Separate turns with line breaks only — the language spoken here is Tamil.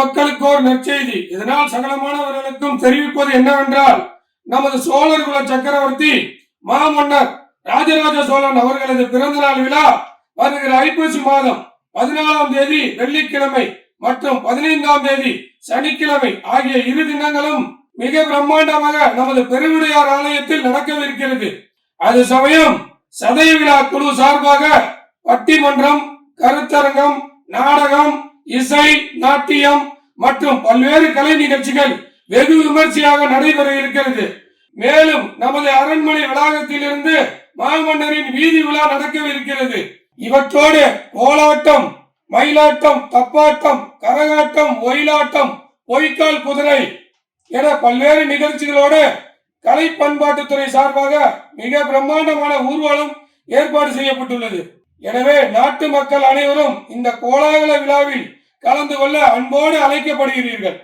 மக்களுக்கு ஒரு நற்செய்தி. இதனால் சகலமானவர்களுக்கும் தெரிவிப்பது என்னவென்றால், நமது சோழர் குல சக்கரவர்த்தி மாமன்னர் ராஜராஜ சோழன் அவர்களது பிறந்த நாள் விழா வருகிற ஐப்பசி மாதம் 14ஆம் தேதி வெள்ளிக்கிழமை மற்றும் 15ஆம் தேதி சனிக்கிழமை ஆகிய இரு தினங்களும் மிக பிரம்மாண்டமாக நமது பெருவுடையார் ஆலயத்தில் நடக்கவிருக்கிறது. அது சமயம் சதய விழா குழு சார்பாக பட்டிமன்றம், கருத்தரங்கம், நாடகம், இசை, நாட்டியம் மற்றும் பல்வேறு கலை நிகழ்ச்சிகள் வெகு விமர்சையாக நடைபெற இருக்கிறது. மேலும் நமது அரண்மனை வளாகத்தில் இருந்து மாமன்னரின் வீதி விழா நடக்கவிருக்கிறது. இவற்றோடு கோலாட்டம், மயிலாட்டம், தப்பாட்டம், கரகாட்டம், ஒயிலாட்டம், பொய்க்கால் குதிரை என பல்வேறு நிகழ்ச்சிகளோடு கலை பண்பாட்டுத்துறை சார்பாக மிக பிரம்மாண்டமான ஊர்வலம் ஏற்பாடு செய்யப்பட்டுள்ளது. எனவே நாட்டு மக்கள் அனைவரும் இந்த கோலாகல விழாவில் கலந்து கொள்ள அன்போடு அழைக்கப்படுகிறீர்கள்.